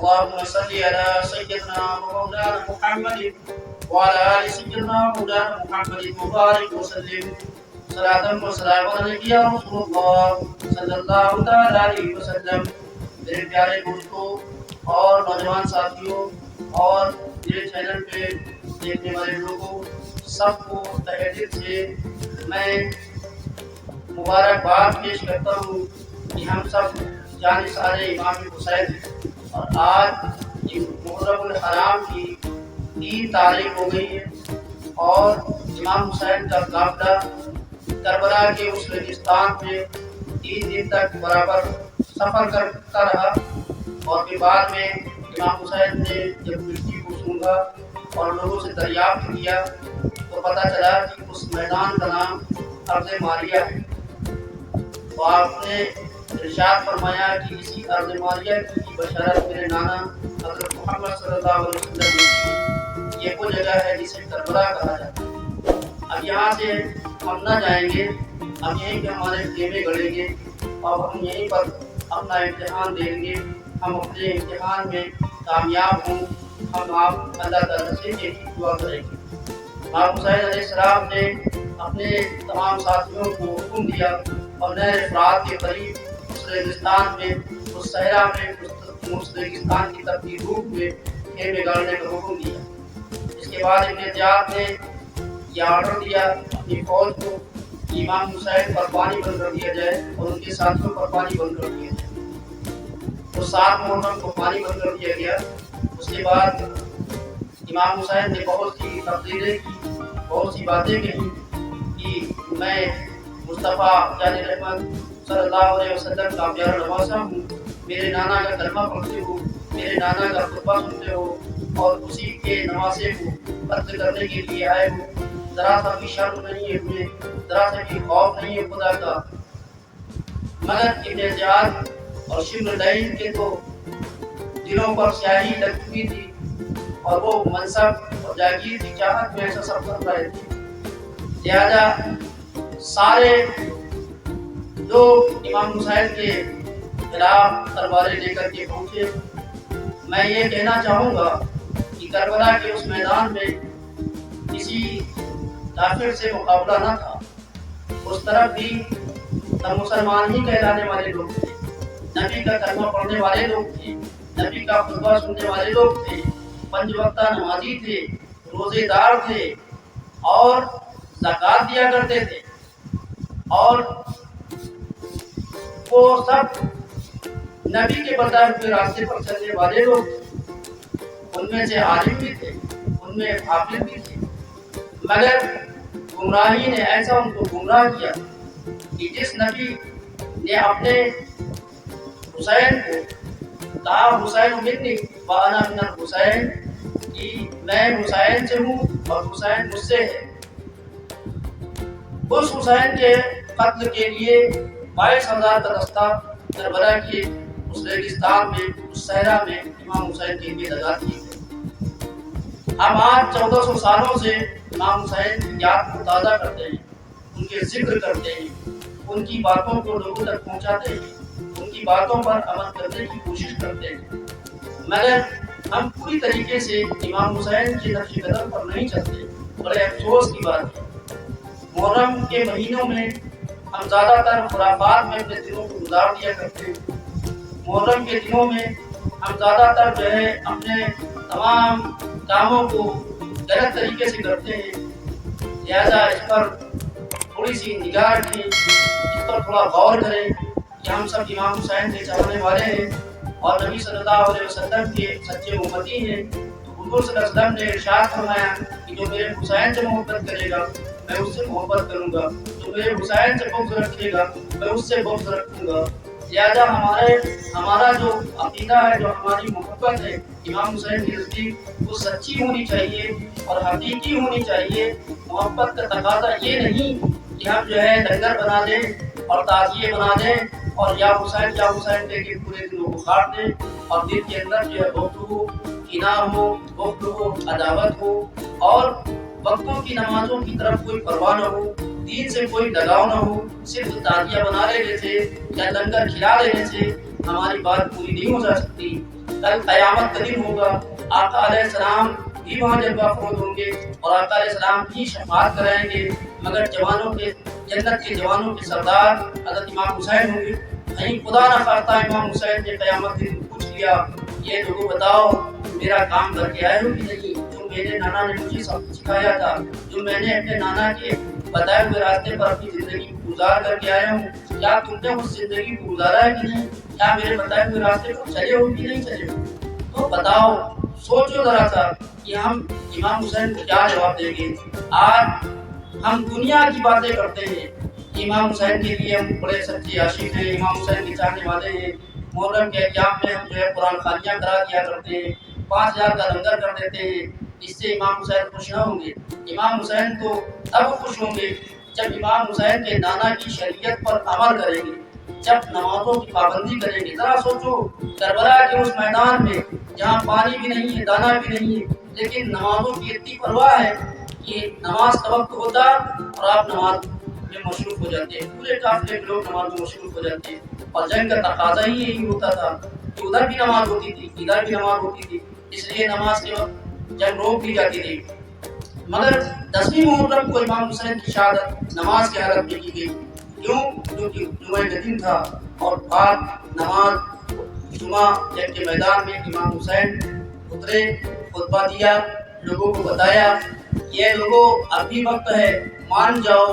اللهم صل على سيدنا ومولانا محمد وعلى آل سيدنا ومولانا محمد مبارك وسلم صلاة وسلام عليك يا رسول الله صلی اللہ تعالی علیہ وسلم۔ میرے پیارے دوستوں اور نوجوان ساتھیوں اور میرے چینل پہ دیکھنے والے لوگوں سب کو تہہ دل سے میں مبارکباد پیش کرتا ہوں کہ ہم سب جانثار امام حسین ہیں اور آج محرم الحرام کی 3 تاریخ ہو گئی ہے اور امام حسین کا قافلہ کربلا کے اس ریگستان میں 3 دن تک برابر سفر کرتا رہا اور پھر بعد میں امام حسین نے جب مٹی کو سونگا اور لوگوں سے دریافت کیا تو پتہ چلا کہ اس میدان کا نام ارض ماریہ ہے۔ تو آپ نے ارشاد فرمایا کہ اسی ارض ماریہ کی بشارت میرے نانا حضرت محمد صلی اللہ علیہ وسلم نے کی۔ یہ وہ جگہ ہے جسے کربلا کہا جاتا ہے۔ اب یہاں سے ہم نہ جائیں گے، ہم یہیں پہ ہمارے خیمے گڑیں گے اور ہم یہیں پر اپنا امتحان دیں گے۔ ہم اپنے امتحان میں کامیاب ہوں، ہم آپ اللہ تعالیٰ سے یہی دعا کریں گے۔ امام حسین علیہ السلام نے اپنے تمام ساتھیوں کو حکم دیا اور نہر فرات کے قریب اس ریگستان میں، اس صحرا میں، اس ریگستان کی تپتی دھوپ میں خیمے گاڑنے کا حکم دیا۔ اس کے بعد ابن زیاد نے یہ آرڈر دیا اپنی فوج کو کہ امام حسین پر پانی بند کر دیا جائے اور ان کے ساتھیوں پر پانی بند کر دیا جائے۔ تو 7 محرم کو پانی بند کر دیا گیا۔ اس کے بعد امام حسین نے بہت سی تقریریں کی، بہت سی باتیں کہیں کہ میں مصطفیٰ جان رحمت صلی اللہ علیہ وسلم کا پیارا نواسا ہوں، میرے نانا کا کلمہ پڑھتے ہو، میرے نانا کا خطبہ سنتے ہو اور اسی کے نواسے کو قتل کرنے کے لیے آئے ہو۔ ذرا سا بھی شرم نہیں ہے تمہیں، ذرا سا بھی خوف نہیں ہے خدا کا۔ مگر ابن زیاد اور شمر لعین کے تو دلوں پر سیاہی لگ چکی تھی اور وہ منصب اور جاگیر کی چاہت میں ایسا سب کر رہے تھے، لہذا سارے لوگ امام حسین کے خلاف تلواریں لے کر کے پہنچے۔ میں یہ کہنا چاہوں گا کہ کربلا کے اس میدان میں کسی کافر سے مقابلہ نہ تھا، اس طرف بھی سب مسلمان ہی کہلانے والے لوگ تھے، نبی کا کلمہ پڑھنے والے لوگ تھے، نبی کا خطبہ سننے والے لوگ تھے، 5 وقتہ نمازی تھے، روزے دار تھے اور زکوٰۃ دیا کرتے تھے، اور وہ سب نبی کے بتائے ہوئے راستے پر چلنے والے لوگ تھے۔ ان میں سے عالم بھی تھے، ان میں حافظ بھی تھے، مگر گمراہی نے ایسا ان کو گمراہ کیا کہ جس نبی نے اپنے حسین کو کہا حسین منی وانا من الحسین، کہ میں حسین سے ہوں اور حسین مجھ سے ہے، اس حسین کے قتل کے لیے 22,000 کا دستہ کربلا کے اس ریگستان میں، اس صحرا میں امام حسین کے لیے لگا دیے گئے۔ ہم آج 1400 سالوں سے امام حسین کی یاد کو تازہ کرتے ہیں، ان کے ذکر کرتے ہیں، ان کی باتوں کو لوگوں تک پہنچاتے ہیں، ان کی باتوں پر عمل کرنے کی کوشش کرتے ہیں، مگر ہم پوری طریقے سے امام حسین کے نقش قدم پر نہیں چلتے۔ بڑے افسوس کی بات ہے، محرم کے مہینوں میں ہم زیادہ تر خرافات میں اپنے دنوں کو گزار دیا کرتے ہیں۔ محرم کے دنوں میں ہم زیادہ تر جو ہے اپنے تمام کاموں کو غلط طریقے سے کرتے ہیں، لہذا اس پر تھوڑی سی نگاہ رکھیں، اس پر تھوڑا غور کریں کہ ہم سب امام حسین کے چاہنے والے ہیں اور نبی صلی اللہ علیہ وسلم کے سچے امتی ہیں۔ تو حضور صلی اللہ علیہ وسلم نے ارشاد فرمایا کہ جو میرے حسین سے محبت کرے گا میں اس سے محبت کروں گا، جو میرے حسین سے بغض رکھے گا میں اس سے بغض رکھوں گا۔ لہذا ہمارا جو عقیدہ ہے، جو ہماری محبت ہے امام حسین کے نزدیک، وہ سچی ہونی چاہیے اور حقیقی ہونی چاہیے۔ محبت کا تقاضا یہ نہیں کہ ہم جو ہے لنگر بنا دیں اور تعزیے بنا دیں اور یا حسین کہہ کے پورے دن کو کاٹ دیں اور دل کے اندر جو ہے بغض ہو، کینہ ہو، بغض ہو، عداوت ہو اور وقتوں کی نمازوں کی طرف کوئی پرواہ نہ ہو، دین سے کوئی لگاؤ نہ ہو، صرف تعزیہ بنا لینے سے یا لنگر کھلا لینے سے ہماری بات پوری نہیں ہو جا سکتی۔ کل قیامت کا دن ہوگا، آقا علیہ السلام بھی وہاں جلوہ افروز ہوں گے اور آقا علیہ السلام بھی شفاعت کرائیں گے، مگر جوانوں کے جنت کے جوانوں کے سردار حضرت امام حسین ہوں گے۔ کہیں خدا نہ خواستہ امام حسین نے قیامت کے دن پوچھ لیا، یہ لوگوں بتاؤ میرا کام کر کے آئے ہو کہ نہیں؟ جو میرے نانا نے مجھے سب سکھایا تھا، جو میں نے اپنے نانا کے بتائے ہوئے راستے پر اپنی زندگی گزار کر کے آیا ہوں، کیا تم نے اس زندگی کو گزارا ہے کہ نہیں؟ کیا میرے بتائے ہوئے راستے پر چلے ہو کہ نہیں چلے ہو؟ تو بتاؤ، سوچو ذرا سا کہ ہم امام حسین کو کیا جواب دیں گے۔ آج ہم دنیا کی باتیں کرتے ہیں، امام حسین کے لیے ہم بڑے سچے عاشق ہیں، امام حسین کے چاہنے والے ہیں، محرم کے ایام میں ہم جو ہے قرآن خوانیاں کرا دیا کرتے ہیں، 5000 کا لنگر کر دیتے ہیں، اس سے امام حسین خوش نہ ہوں گے۔ امام حسین تو تب خوش ہوں گے جب امام حسین کے نانا کی شریعت پر عمل کریں گے، جب نمازوں کی پابندی کریں گے۔ ذرا سوچو، کربلا کے اس میدان میں جہاں پانی بھی نہیں ہے، دانا بھی نہیں ہے، لیکن نمازوں کی اتنی پرواہ ہے کہ نماز کا وقت ہوتا اور آپ نماز میں مصروف ہو جاتے ہیں، پورے قافلے کے لوگ نماز میں مصروف ہو جاتے ہیں، اور جنگ کا تقاضا ہی یہی ہوتا تھا کہ ادھر بھی نماز ہوتی تھی، ادھر بھی نماز ہوتی تھی، اس لیے نماز کے وقت جنگ روک دی جاتی تھی۔ مگر 10ویں محرم کو امام حسین کی شہادت نماز کی حالت میں کی گئی، کیوں؟ کیونکہ جمعہ کا دن تھا اور بعد نماز جمعہ کے میدان میں امام حسین اترے، خطبہ دیا، لوگوں کو بتایا، یہ لوگوں ابھی وقت ہے، مان جاؤ،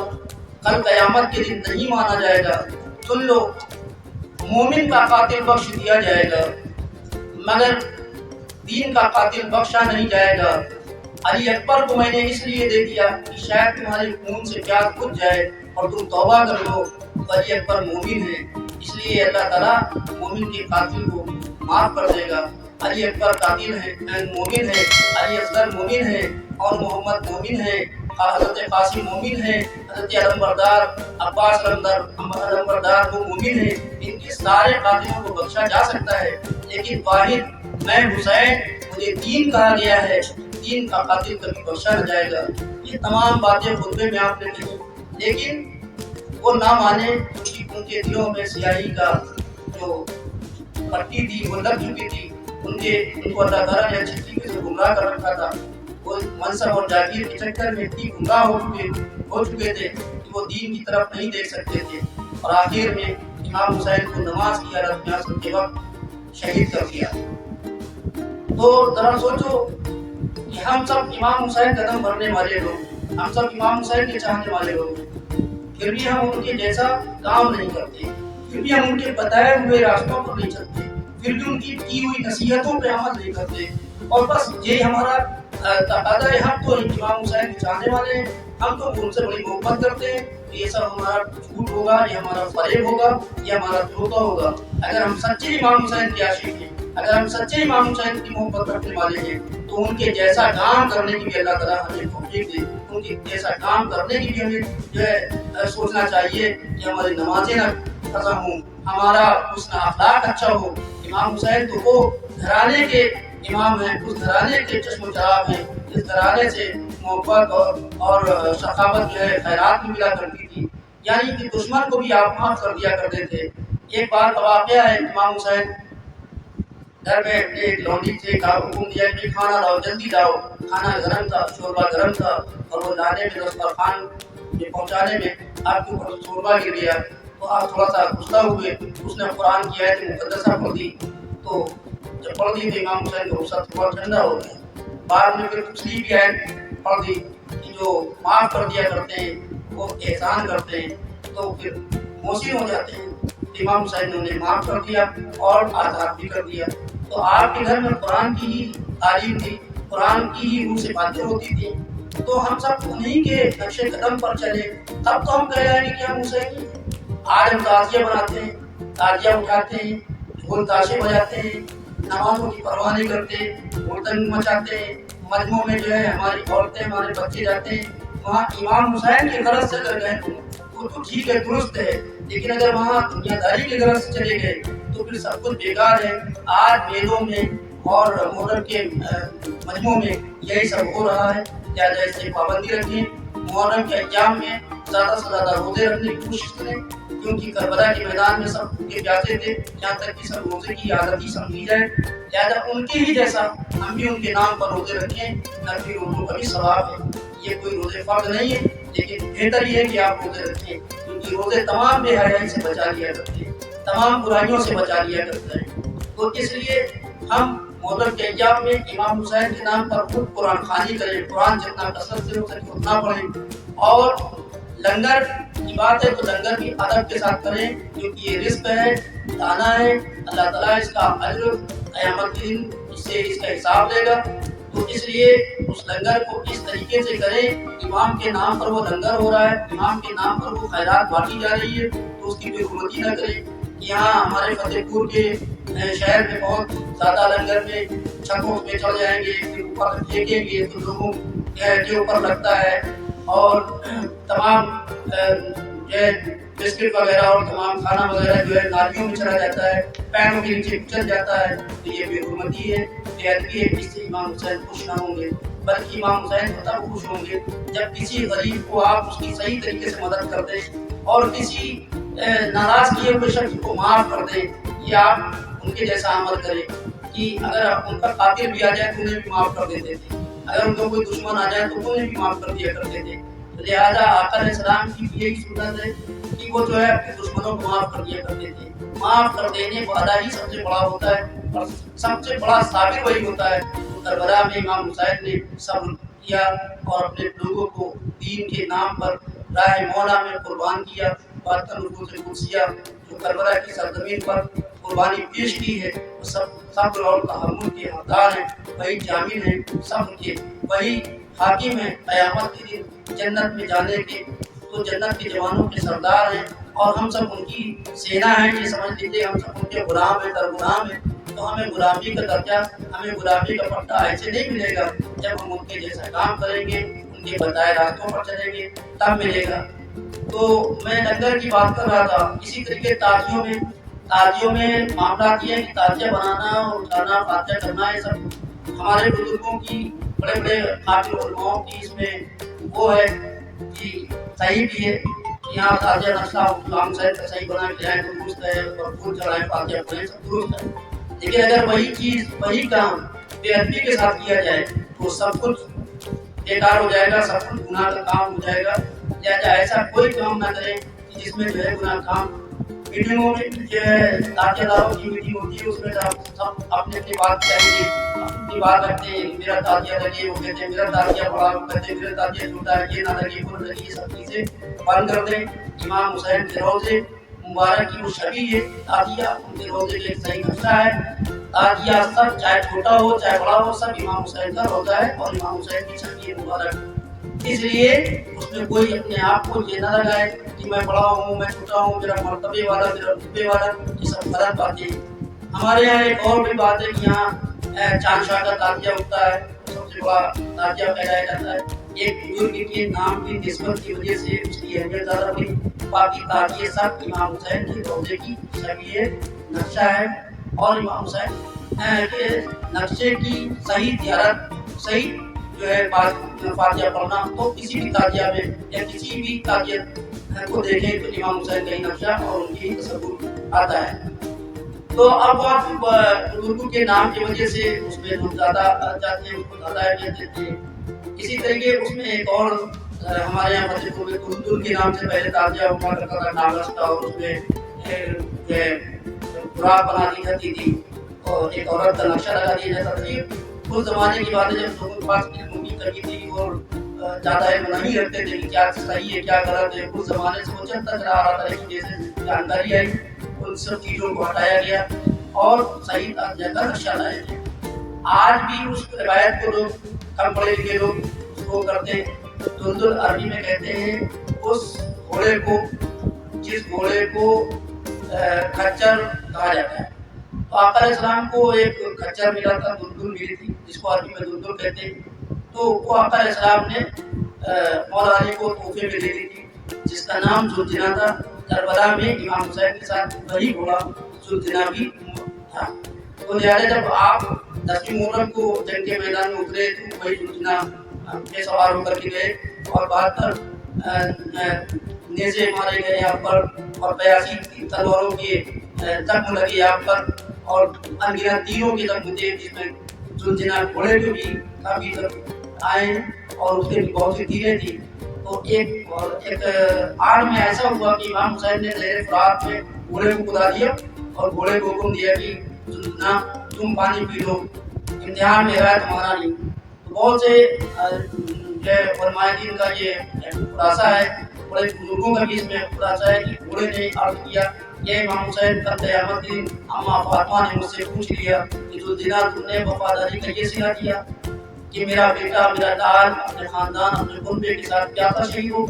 کل قیامت کے دن نہیں مانا جائے گا، سن لو، مومن کا قاتل بخش دیا جائے گا مگر دین کا قاتل بخشا نہیں جائے گا۔ علی اکبر کو میں نے اس لیے دے دیا کہ شاید تمہارے خون سے پیاس بجھ جائے اور تم توبہ کر لو، تو علی اکبر مومن ہے، اس لیے اللہ تعالیٰ مومن کے قاتل کو معاف کر دے گا۔ علی اکبر قاتل ہے، مومن ہے، علی اصغر مومن ہے، اور محمد مومن ہے، حضرت قاسم مومن ہے، حضرت علمبردار عباس علمبردار وہ مومن ہے، ان کے سارے قاتلوں کو بخشا جا سکتا ہے، لیکن واحد میں حسین، مجھے دین کہا گیا ہے، دین کا قاتل کبھی بخشا نہ جائے گا۔ یہ تمام باتیں خطبے میں آپ نے کہی، لیکن وہ نہ مانے، ان کے دلوں میں سیاہی کا جو پٹی تھی وہ لگ چکی تھی، ان کو اللہ تعالیٰ نے اچھی طریقے سے گمراہ کر رکھا تھا، وہ منصب اور جاگیر کے چکر میں اتنی گمراہ ہو چکے تھے کہ وہ دین کی طرف نہیں دیکھ سکتے تھے، اور آخر میں امام حسین کو نماز کی حالت میں عصر کے وقت شہید کر دیا۔ تو ذرا سوچو کہ ہم سب امام حسین قدم بھرنے والے لوگ، ہم سب امام حسین کے چاہنے والے لوگ، پھر بھی ہم ان کے جیسا کام نہیں کرتے، پھر بھی ہم ان کے بتائے ہوئے راستوں پر نہیں چلتے، پھر بھی ان کی ہوئی نصیحتوں پہ عمل نہیں کرتے، اور بس یہ ہمارا تقاضا ہے۔ ہم تو امام حسین کے چاہنے والے ہیں، ہم تو ان سے بڑی محبت کرتے ہیں، یہ سب ہمارا جھوٹ ہوگا، یہ ہمارا فریب ہوگا، یہ ہمارا دھوکہ ہوگا۔ اگر ہم سچے امام حسین کے عاشق ہیں، اگر ہم سچے امام حسین کی محبت رکھنے والے ہیں، تو ان کے جیسا کام کرنے کی بھی اللہ تعالیٰ ہمیں توفیق دے، ان کے جیسا کام کرنے کی بھی ہمیں جو ہے سوچنا چاہیے کہ ہماری نمازیں نہ قضا ہوں، ہمارا حسن اخلاق اچھا ہو۔ امام حسین تو وہ گھرانے کے امام ہیں، اس گھرانے کے چشم و چراغ ہیں، اس گھرانے سے محبت اور سخاوت جو ہے خیرات میں ملا کرتی تھی، یعنی کہ دشمن کو بھی آپ معاف کر دیا کرتے تھے۔ ایک بار کا واقعہ ہے، امام حسین گھر میں ایک لونڈی سے حکم دیا کہ کھانا لاؤ، جلدی لاؤ، کھانا گرم تھا، شوربہ گرم تھا، اور وہ لانے میں دسترخوان میں پہنچانے میں آپ کے اوپر شوربہ گر گیا، تو آپ تھوڑا سا غصہ ہوئے، اس نے قرآن کی آیت مقدسہ پڑھ دی، تو جب پڑھ دی تو امام حسین کا غصہ تھوڑا ٹھنڈا ہو گیا، بعد میں پھر دوسری بھی آیت پڑھ دی کہ جو معاف کر دیا کرتے ہیں وہ احسان کرتے ہیں، تو پھر موسیع ہو جاتے ہیں۔ امام حسین نے معاف کر دیا اور آزاد بھی کر دیا۔ تو آپ کے گھر میں قرآن کی ہی تعلیم تھی، قرآن کی ہی روح سے باتیں ہوتی تھیں، تو ہم سب انہیں کے نقش قدم پر چلے، تب تو ہم کہلائیں گے کہ ہم حسینی ہیں۔ آج ہم تعزیہ بناتے ہیں، تعزیہ اٹھاتے ہیں، ڈھول تاشے بجاتے ہیں، نمازوں کی پرواہ نہیں کرتے، ہڑدنگ مچاتے ہیں، مجمعوں میں جو ہے ہماری عورتیں ہمارے بچے جاتے ہیں، وہاں امام حسین کی غرض سے اگر گئے وہ تو ٹھیک ہے، درست ہے، لیکن اگر وہاں دنیا داری کی غرض سے چلے گئے تو پھر سب کچھ بیکار ہے۔ آج میلوں میں اور محرم کے مجموعوں میں یہی سب ہو رہا ہے، لہٰذا اس سے پابندی رکھیں، محرم کے ایام میں زیادہ سے زیادہ روزے رکھنے کی کوشش کریں، کیونکہ کربلا کے میدان میں سب بھوکے پیاسے تھے، یہاں تک کہ سب روزے کی عادت ہی سمجھی جائے، لہٰذا ان کے ہی جیسا ہم بھی ان کے نام پر روزے رکھیں، نفلی روزوں کا بھی ثواب ہے۔ یہ کوئی روزے فرض نہیں ہے، لیکن بہتر یہ ہے کہ آپ روزے رکھیں، کیونکہ روزے تمام بے حیائی سے بچا لیا کرتے ہیں، تمام برائیوں سے بچا لیا کرتے ہیں۔ تو اس لیے ہم محرم کے ایام میں امام حسین کے نام پر خود قرآن خوانی کریں، قرآن جتنا کثرت سے ہو سکے اتنا پڑھیں، اور لنگر کی بات ہے تو لنگر بھی ادب کے ساتھ کریں، کیونکہ یہ رزق ہے، دانا ہے، اللہ تعالیٰ اس کا اجر قیامت کے دن اس سے اس کا حساب لے گا۔ تو اس لیے اس لنگر کو اس طریقے سے کریں، امام کے نام پر وہ لنگر ہو رہا ہے، امام کے نام پر وہ خیرات بانٹی جا رہی ہے، تو اس کی بے حرمتی نہ کریں۔ یہاں ہمارے فتح پور کے شہر میں بہت زیادہ لنگر میں چھتوں پہ چڑھ جائیں گے، پھر اوپر پھینکیں گے تو لوگوں کے اوپر لگتا ہے، اور تمام جو ہے بسکٹ وغیرہ اور تمام کھانا وغیرہ جو ہے نالیوں میں چلا جاتا ہے، پیروں کے نیچے کچل جاتا ہے، تو یہ بے حرمتی ہے، بے ادبی ہے۔ اس سے امام حسین خوش نہ ہوں گے، بلکہ امام حسین تب خوش ہوں گے جب کسی غریب کو آپ اس کی صحیح طریقے سے مدد کر دیں، اور کسی ناراض کیے ہوئے شخص کو معاف کر دیں، یا آپ ان کے جیسا عمل کریں کہ اگر ان کا قاتل بھی آ جائے تو انہیں بھی معاف کر دیتے تھے، اگر ان کا کوئی دشمن آ جائے تو انہیں بھی معاف کر دیا کرتے تھے۔ لہٰذا آقا علیہ السلام کی بھی یہی سنت ہے کہ وہ جو ہے اپنے دشمنوں کو معاف کر دیا کرتے تھے۔ معاف کر دینے والا ہی سب سے بڑا ہوتا ہے، اور سب سے بڑا صابر وہی ہوتا ہے۔ تو کربلا میں امام حسین نے صبر کیا اور اپنے لوگوں کو دین کے نام پر راہ مولا میں قربان کیا۔ بارکہ نفوذ قدسیہ جو کربلا کی سرزمین پر قربانی پیش کی ہے، وہ سب صبر اور تحمل کے حقدار ہیں، وہی جامل ہیں صبر کے، وہی حاکم ہیں قیامت کے دن جنت میں جانے کے، تو جنت کے جوانوں کے سردار ہیں، اور ہم سب ان کی سینا ہیں۔ یہ سمجھ لیجیے ہم سب ان کے غلام ہیں، در غلام ہیں، تو ہمیں غلامی کا درجہ، ہمیں غلامی کا پٹا ایسے نہیں ملے گا، جب ہم ان کے جیسا کام کریں گے، ان کے بتائے راستوں پر چلیں گے، تب ملے گا۔ تو میں لنگر کی بات کر رہا تھا، اسی طریقے تازیوں میں معاملات یہ ہے کہ تازیہ بنانا اور اٹھانا، فاتحہ کرنا، یہ سب ہمارے بزرگوں کی، بڑے بڑے قابل علماؤں کی اس میں وہ ہے کہ صحیح بھی ہے۔ یہاں تازیہ نقشہ امام صاحب کا صحیح بنا کے جائیں تو درست ہے، اور پھول چڑھائیں، فاتحہ پڑھیں، سب درست ہے، لیکن اگر وہی چیز، وہی کام بے ادبی کے ساتھ کیا جائے تو سب کچھ بیکار ہو جائے گا، سب کچھ گناہ کا کام ہو جائے گا۔ لہٰذا ایسا کوئی کام نہ کریں کہ جس میں جو ہے گناہ کام۔ میٹنگوں میں جو ہے تازیہ داروں کی میٹنگ ہوتی ہے، اس میں سب اپنی اپنی بات کہیں گے، اپنی بات رکھتے ہیں، میرا تازیہ لگے، وہ کہتے ہیں میرا تازیہ بڑا، وہ کہتے ہیں میرا تازیہ چھوٹا ہے، یہ نہ لگے، وہ نہ لگے، یہ سب چیزیں بند کر دیں۔ امام حسین کے روضے مبارک کی وہ شبیہ ہے تازیہ، ان کے روضے کے ایک صحیح نقشہ ہے۔ تازیہ سب، چاہے چھوٹا ہو چاہے بڑا ہو، سب امام حسین کا روضہ ہے اور امام حسین کی شبیہ مبارک۔ اس لیے اس میں کوئی اپنے آپ کو یہ نہ لگائے کہ میں بڑا ہوں، میں چھوٹا ہوں، میرا مرتبے والا، میرا رتبے والا، یہ سب غلط باتیں ہیں۔ ہمارے یہاں ایک اور بھی بات ہے کہ یہاں چاند شاہ کا تازیہ ہوتا ہے، سب سے بڑا تازیہ پھیلایا جاتا ہے۔ ایک بزرگ کے نام کی نسبت کی وجہ سے اس کی اہمیت زیادہ ہوئی، باقی تازیے سب امام حسین کے روضے کی شبیہ نقشہ ہے، اور امام حسین کے نقشے کی صحیح زیارت، صحیح جو ہے فاتحہ پڑھنا، تو کسی بھی تازیہ میں یا کسی بھی تازیہ کو دیکھیں تو امام حسین کا ہی نقشہ اور ان کی تصور آتا ہے۔ تو اب آپ بزرگوں کے نام کی وجہ سے اس میں لوگ زیادہ جاتے ہیں، اس کو زیادہ اہمیت دیتے ہیں۔ اسی طریقے اس میں ایک اور ہمارے یہاں فتح پور میں دلدل کے نام سے پہلے تازیہ ہوا کرتا تھا، ناگس کا، اور اس میں جو ہے براق بنا دی جاتی تھی اور ایک عورت کا نقشہ لگا دیا جاتا تھا۔ اس زمانے کی بات ہے جب لوگوں کے پاس علم کی کمی تھی اور زیادہ علم نہیں رکھتے تھے کہ کیا صحیح ہے کیا غلط ہے، اس زمانے سے وہ چلتا چلا آ رہا تھا، لیکن جیسے جانکاری آئی ان سب چیزوں کو ہٹایا گیا اور صحیح تازیہ کا نقشہ لایا گیا۔ آج بھی اس روایت کو لوگ، کم پڑھے لکھے لوگ اس کو کرتے ہیں۔ دلدل عربی میں کہتے ہیں اس گھوڑے کو جس گھوڑے کو کھچر کہا جاتا ہے۔ تو آقا علیہ السلام کو ایک کھچر ملا تھا، دلدل ملی تھی، جس کو عربی میں دلدل کہتے ہیں، تو وہ آقا علیہ السلام نے مولا علی کو تحفے میں دے دی تھی، جس کا نام ذوالجناح تھا۔ کربلا میں امام حسین کے ساتھ وہی گھوڑا ذوالجناح بھی تھا۔ تو لہٰذا جب آپ 10ویں محرم کو جنگ کے میدان میں اترے تو وہی ذوالجناح پہ سوار ہو کر کے گئے، اور 72 نیزے مارے گئے آپ پر اور 82 تلواروں کے زخم لگے آپ پر اور انگنت تیروں کے زخم تھے، جس میں ذوالجناح گھوڑے کو بھی کافی آئے اور اس کے بھی بہت سی تیریں تھی۔ تو ایک آڑ میں ایسا ہوا کہ امام حسین نے زہر فرات میں گھوڑے کو کدا دیا اور گھوڑے کو حکم دیا کہ ذوالجناح تم پانی پی لو، امتحان میں ہے تمہارا نہیں۔ تو بہت سے علماء دین کا یہ خلاصہ ہے، بڑے بزرگوں کا بھی اس میں خلاصہ ہے کہ گھوڑے نے عرض کیا کہ امام حسین کل قیامت دن اما فاطمہ نے مجھ سے پوچھ لیا کہ ذوالجناح تم نے وفاداری کا یہ صلہ کیا کہ میرا بیٹا میرا لال اپنے خاندان اپنے کنبے کے ساتھ کیا تھا شہید ہو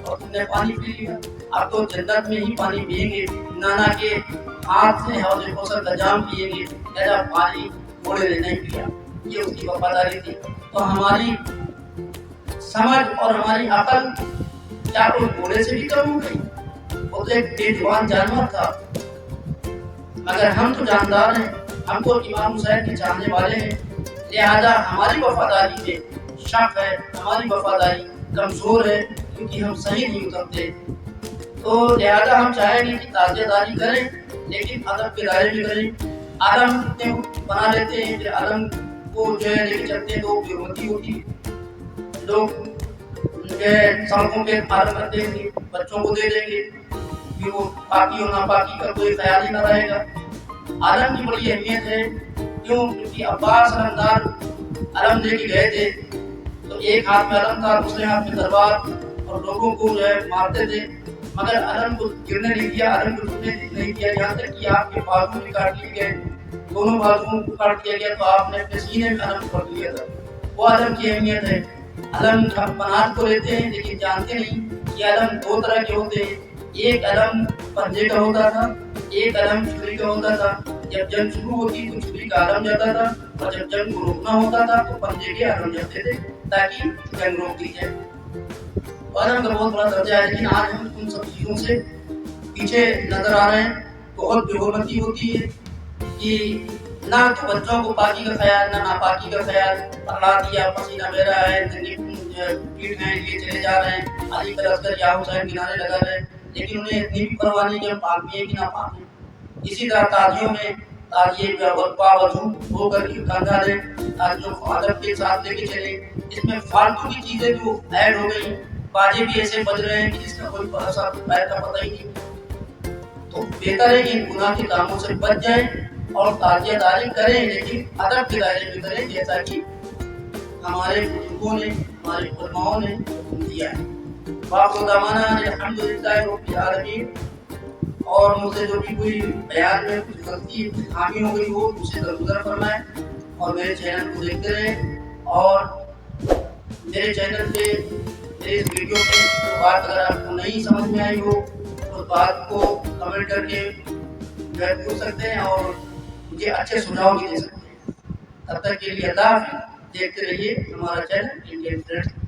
اور تم نے پانی پی لیا، اب تو جنت میں ہی پانی پیئیں گے، نانا کے ہاتھ سے حوض کوثر کا جام پیئیں گے، ایسا پانی گھوڑے نے نہیں پیا۔ یہ اس کی وفاداری تھی۔ تو ہماری سمجھ اور ہماری عقل کیا کوئی گھوڑے سے بھی کم ہو گئی؟ وہ تو ایک بے زبان جانور تھا، مگر ہم تو جاندار ہیں، ہم تو امام حسین کے چاہنے والے ہیں، لہذا ہماری وفاداری میں شک ہے، ہماری وفاداری کمزور ہے کیونکہ ہم صحیح نہیں اترتے۔ تو لہذا ہم چاہیں گے کہ تازیہ داری کریں لیکن ادب کے دائرے میں کریں۔ علم اتنے بنا لیتے ہیں کہ علم کو جو ہے لے کے چلتے ہیں تو بے حرمتی ہوتی ہے، لوگ سڑکوں پہ علم کرتے ہیں، بچوں کو دے دیں گے کہ وہ پاکی اور ناپاکی کا کوئی خیال ہی نہ رہے گا۔ علم کی بڑی اہمیت ہے، کیوں؟ کیونکہ عباس علمدار علم لے کے گئے تھے تو ایک ہاتھ میں علم تھا، دوسرے ہاتھ میں تلوار، اور لوگوں کو جو ہے مارتے تھے، مگر علم کو گرنے نہیں دیا، علم کو ٹوٹنے نہیں دیا، یہاں تک کہ آپ کے بازو بھی کاٹ لیے گئے، دونوں بازوؤں کو کاٹ دیا گیا تو آپ نے اپنے سینے میں علم پکڑ لیا تھا۔ وہ علم کی اہمیت ہے۔ علم ہم بنات کو لیتے ہیں لیکن جانتے نہیں کہ علم دو طرح کے ہوتے ہیں، ایک علم پنجے کا ہوتا تھا، ایک علم چھری کا ہوتا تھا۔ جب جنگ شروع ہوتی تو چھری کا علم جاتا تھا اور جب جنگ کو روکنا ہوتا تھا تو پنجے کے علم جاتے تھے تاکہ جنگ روک دی جائے۔ علم کا بہت بڑا درجہ ہے، لیکن آج ہم ان سب چیزوں سے پیچھے نظر آ رہے ہیں۔ بہت بے حرمتی ہوتی ہے کہ نہ تو بچوں کو پاکی کا خیال نہ ناپاکی کا خیال، پکڑا دیا پسینہ بہ رہا ہے، پیٹ میں لیے چلے جا رہے ہیں، علی کا لشکر یا حسین کنارے لگا رہے ہیں، لیکن انہیں اتنی بھی پرواہ نہیں کہ ہم پاک بھی ہیں کہ ناپاک ہیں۔ اسی طرح تازیوں میں تازیے باوضو ہو کر کے کاندھا دیں، تازیوں کو ادب کے ساتھ لے کے چلیں۔ اس میں فالتو کی چیزیں جو ایڈ ہو گئی، باجے بھی ایسے بج رہے ہیں کہ جس کا کوئی پیر کا پتہ ہی نہیں۔ تو بہتر ہے کہ ان گناہ کے کاموں سے بچ جائیں اور تازیہ داری کریں لیکن ادب کے دائرے میں کریں، جیسا کہ ہمارے بزرگوں نے ہمارے علماؤں نے حکم دیا ہے۔ باقی دامانہ الحمدللہ رب العالمین۔ اور مجھ سے جو بھی کوئی بیان میں کچھ غلطی خامی ہو گئی ہو اسے درگزر فرمائیں اور میرے چینل کو دیکھتے رہیں، اور میرے چینل پہ میرے اس ویڈیو پہ جو بات اگر آپ کو نہیں سمجھ میں آئی ہو اس بات کو کمنٹ کر کے پوچھ سکتے ہیں اور مجھے اچھے سجھاؤ بھی دے سکتے ہیں۔ تب تک کے لیے اللہ حافظ، دیکھتے رہیے ہمارا چینل انڈین فرینڈز۔